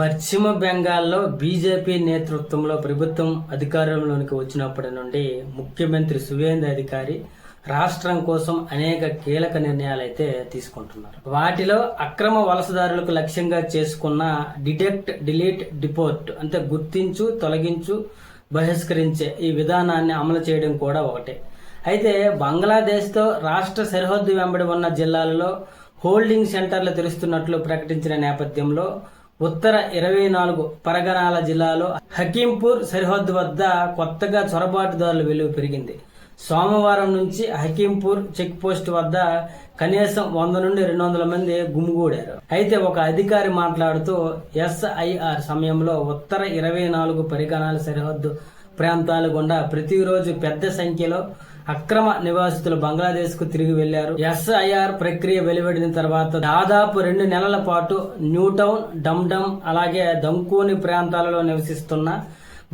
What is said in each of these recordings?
పశ్చిమ బెంగాల్లో బీజేపీ నేతృత్వంలో ప్రభుత్వం అధికారంలోనికి వచ్చినప్పటి నుండి ముఖ్యమంత్రి సువేందు అధికారి రాష్ట్రం కోసం అనేక కీలక నిర్ణయాలు అయితే తీసుకుంటున్నారు. వాటిలో అక్రమ వలసదారులకు లక్ష్యంగా చేసుకున్న డిటెక్ట్, డిలీట్, డిపోర్ట్ అంటే గుర్తించు, తొలగించు, బహిష్కరించే ఈ విధానాన్ని అమలు చేయడం కూడా ఒకటే. అయితే బంగ్లాదేశ్తో రాష్ట్ర సరిహద్దు వెంబడి ఉన్న జిల్లాలలో హోల్డింగ్ సెంటర్లు తెరుస్తున్నట్లు ప్రకటించిన నేపథ్యంలో ఉత్తర 24 పరగనాల జిల్లాలో హకీంపూర్ సరిహద్దు వద్ద కొత్తగా చొరబాటుదారుల వెలుగు పెరిగింది. సోమవారం నుంచి హకీంపూర్ చెక్ పోస్ట్ వద్ద కనీసం 100 నుండి 200 మంది గుమిగూడారు. అయితే ఒక అధికారి మాట్లాడుతూ ఎస్ఐఆర్ సమయంలో ఉత్తర 24 పరిగణాల సరిహద్దు ప్రాంతాల గుండా ప్రతిరోజు పెద్ద సంఖ్యలో అక్రమ నివాసితులు బంగ్లాదేశ్ కు తిరిగి వెళ్లారు. ఎస్ఐఆర్ ప్రక్రియ వెలువడిన తర్వాత దాదాపు 2 నెలల పాటు న్యూటౌన్, డమ్డమ్ అలాగే దంకోని ప్రాంతాలలో నివసిస్తున్న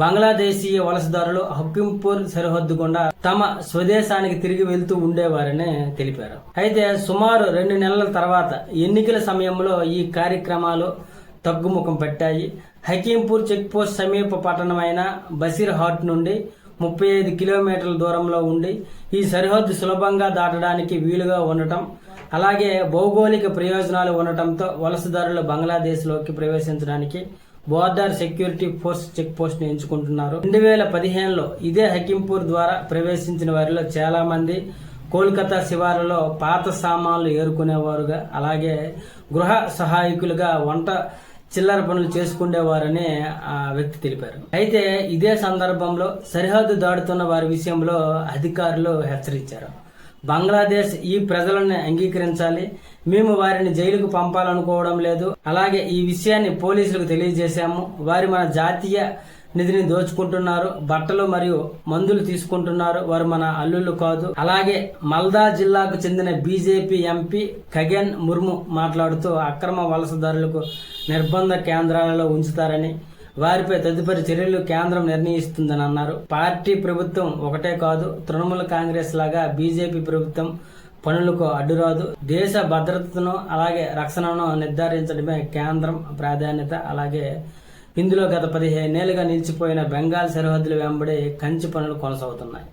బంగ్లాదేశీయ వలసదారులు హకీంపూర్ సరిహద్దు గుండా తమ స్వదేశానికి తిరిగి వెళ్తూ ఉండేవారని తెలిపారు. అయితే సుమారు 2 నెలల తర్వాత ఎన్నికల సమయంలో ఈ కార్యక్రమాలు తగ్గుముఖం పట్టాయి. హకీంపూర్ చెక్ పోస్ట్ సమీప పట్టణమైన బసిర్హాట్ నుండి 35 కిలోమీటర్ల దూరంలో ఉండి ఈ సరిహద్దు సులభంగా దాటడానికి వీలుగా ఉండటం, అలాగే భౌగోళిక ప్రయోజనాలు ఉండటంతో వలసదారులు బంగ్లాదేశ్లోకి ప్రవేశించడానికి border security force check post ని ఎంచుకుంటున్నారు. 2015లో ఇదే హకీంపూర్ ద్వారా ప్రవేశించిన వారిలో చాలా మంది కోల్కతా శివారులో పాత సామాన్లు ఏరుకునేవారుగా, అలాగే గృహ సహాయకులుగా వంట చిల్లర పనులు చేసుకునేవారని ఆ వ్యక్తి తెలిపారు. అయితే ఇదే సందర్భంలో సరిహద్దు దాడుతున్న వారి విషయంలో అధికారులు హెచ్చరించారు. బంగ్లాదేశ్ ఈ ప్రజలను అంగీకరించాలి, మేము వారిని జైలుకు పంపాలనుకోవడం లేదు, అలాగే ఈ విషయాన్ని పోలీసులకు తెలియజేశాము, వారి మన జాతీయ నిధిని దోచుకుంటున్నారు, బట్టలు మరియు మందులు తీసుకుంటున్నారు, వారు మన అల్లుళ్ళు కాదు. అలాగే మల్దా జిల్లాకు చెందిన బీజేపీ ఎంపీ ఖగేన్ ముర్ము మాట్లాడుతూ అక్రమ వలసదారులకు నిర్బంధ కేంద్రాలలో ఉంచుతారని, వారిపై తదుపరి చర్యలు కేంద్రం నిర్ణయిస్తుందని అన్నారు. పార్టీ ప్రభుత్వం ఒకటే కాదు, తృణమూల కాంగ్రెస్ లాగా బీజేపీ ప్రభుత్వం పనులకు అడ్డురాదు. దేశ భద్రతను అలాగే రక్షణను నిర్ధారించడమే కేంద్రం ప్రాధాన్యత. అలాగే ఇందులో గత 15 ఏళ్లుగా నిలిచిపోయిన బెంగాల్ సరిహద్దుల వెంబడి కంచి పనులు కొనసాగుతున్నాయి.